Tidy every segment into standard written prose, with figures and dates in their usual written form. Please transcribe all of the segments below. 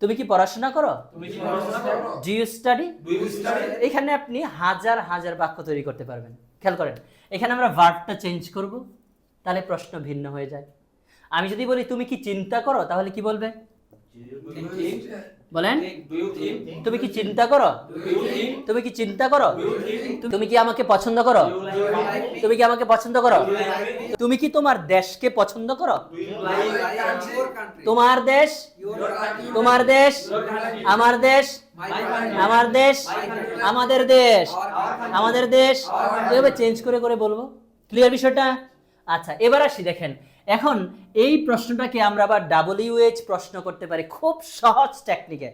তুমি কি পড়াশোনা করো? তুমি কি পড়াশোনা করো? Do you study? Do you study? এখানে আপনি হাজার হাজার বাক্য তৈরি করতে পারবেন। খেয়াল করেন, এখানে আমরা ভার্বটা চেঞ্জ করব, তাহলে প্রশ্ন ভিন্ন হয়ে যায়। আমি যদি বলি তুমি কি চিন্তা করো, তাহলে কি বলবে? বলেন, ডু ইউ থিংক? তুমি কি চিন্তা করো? Do you think? তুমি কি চিন্তা করো? Do you think? তুমি কি আমাকে পছন্দ করো? তুমি কি আমাকে পছন্দ করো? তুমি কি তোমার দেশকে পছন্দ করো? ডু ইউ লাইক তোমার দেশ, তোমার দেশ, আমার দেশ, আমার দেশ, আমাদের দেশ, আমাদের দেশ, এভাবে চেঞ্জ করে করে বলবো। ক্লিয়ার বিষয়টা? আচ্ছা, এবার আসি, দেখেন এখন এই প্রশ্নটাকে আমরা আবার WH প্রশ্ন করতে পারি খুব সহজ টেকনিকে।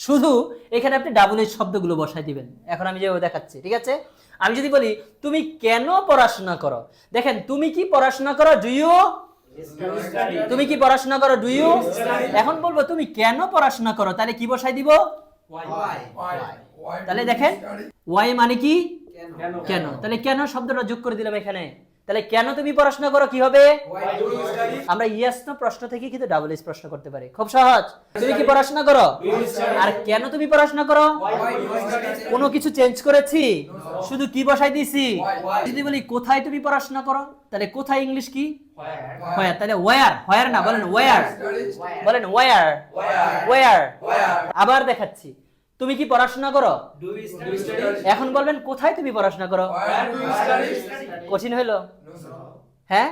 শুধু এখানে আপনি WH শব্দগুলো বসাই দিবেন। এখন আমি যেভাবে দেখাচ্ছি, ঠিক আছে? আমি যদি বলি তুমি কেন পড়াশোনা করো, দেখেন তুমি কি পড়াশোনা করো? Do you? তুমি কি পড়াশোনা করো? Do you? এখন বলবো তুমি কেন পড়াশোনা করো, তাহলে কি বসাই দিব? তাহলে দেখেন ওয়াই মানে কি? কেন। তাহলে কেন শব্দটা যোগ করে দিলাম এখানে। তাহলে কেন তুমি পড়াশোনা করো কি হবে? আমরা ইয়েস নো প্রশ্ন থেকে কিন্তু WH প্রশ্ন করতে পারি, খুব সহজ। তুমি কি পড়াশোনা করো? আর কেন তুমি পড়াশোনা করো? কোনো কিছু চেঞ্জ করেছি? শুধু কি বসাই দিয়েছি? যদি বলি কোথায় তুমি পড়াশোনা করো, তাহলে কোথায় ইংলিশ কি? হোয়ার। তাহলে ওয়্যার, হোয়ার না, বলেন ওয়্যার, বলেন ওয়্যার, ওয়্যার। আবার দেখাচ্ছি, তুমি কি পড়াশোনা করো? এখন বলবেন কোথায় তুমি পড়াশোনা করো? কঠিন হইলো? হ্যাঁ,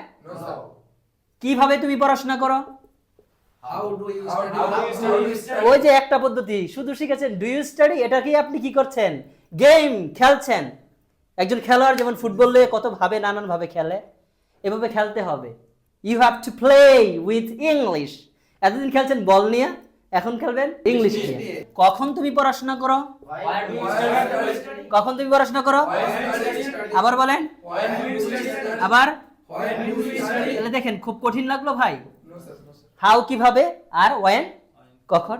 কিভাবে তুমি পড়াশোনা করো? ওই যে একটা পদ্ধতি শুধু শিখেছেন, ডু ইউ স্টাডি। এটা কি আপনি কি করছেন? গেম খেলছেন। একজন খেলোয়াড় যেমন ফুটবলে কত ভাবে, নানান ভাবে খেলে, এভাবে খেলতে হবে। You have to play with English. এতদিন খেলছেন বল নিয়ে, এখন খেলবেন ইংলিশ নিয়ে। কখন তুমি পড়াশোনা করো? কখন তুমি পড়াশোনা করো? আবার বলেন, আবার। তাহলে দেখেন খুব কঠিন লাগলো ভাই। হাউ কিভাবে, আর ওয়েন কখন।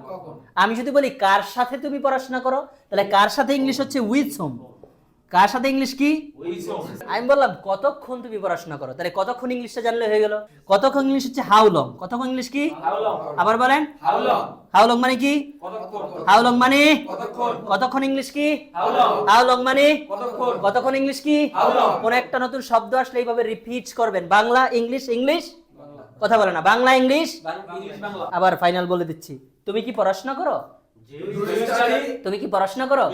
আমি যদি বলি কার সাথে তুমি পড়াশোনা করো, তাহলে কার সাথে ইংলিশ হচ্ছে উইথ হোম। কার সাথে ইংলিশ কি? আমি বললাম কতক্ষণ তুমি পড়াশোনা করো, তাহলে কতক্ষণ ইংলিশটা জানলে হয়ে গেল। কতক্ষণ ইংলিশ হচ্ছে হাউ লং। কতক্ষণ ইংলিশ কি? আবার বলেন, হাউ লং মানে কি? হাউ লং মানে কতক্ষণ ইংলিশ কি? হাউ লং মানে কতক্ষণ ইংলিশ কি? কোন একটা নতুন শব্দ আসলে এইভাবে রিপিট করবেন, বাংলা ইংলিশ, ইংলিশ কথা বলে না, বাংলা ইংলিশ। আবার ফাইনাল বলে দিচ্ছি, তুমি কি পড়াশোনা করো? তুমি কি পড়াশোনা করো?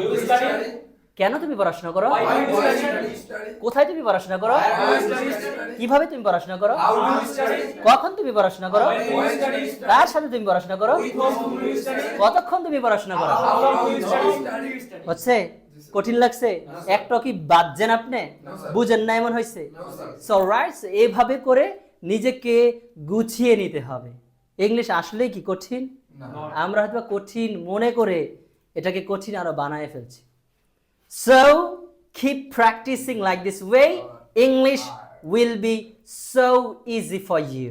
কেন তুমি পড়াশোনা করো? কোথায় তুমি পড়াশোনা করো? কিভাবে তুমি পড়াশোনা করো? কখন তুমি পড়াশোনা করো? কার সাথে তুমি পড়াশোনা করো? কতক্ষণ তুমি পড়াশোনা করো? হচ্ছে কঠিন লাগছে? একটা কি বাদছেন আপনি? বুঝেন না এমন হয়েছে? সো রাইট, এইভাবে করে নিজেকে গুছিয়ে নিতে হবে। ইংলিশ আসলেই কি কঠিন? আমরা হয়তো কঠিন মনে করে এটাকে কঠিন আরো বানায় ফেলছি। So keep practicing like this way. English will be so easy for you.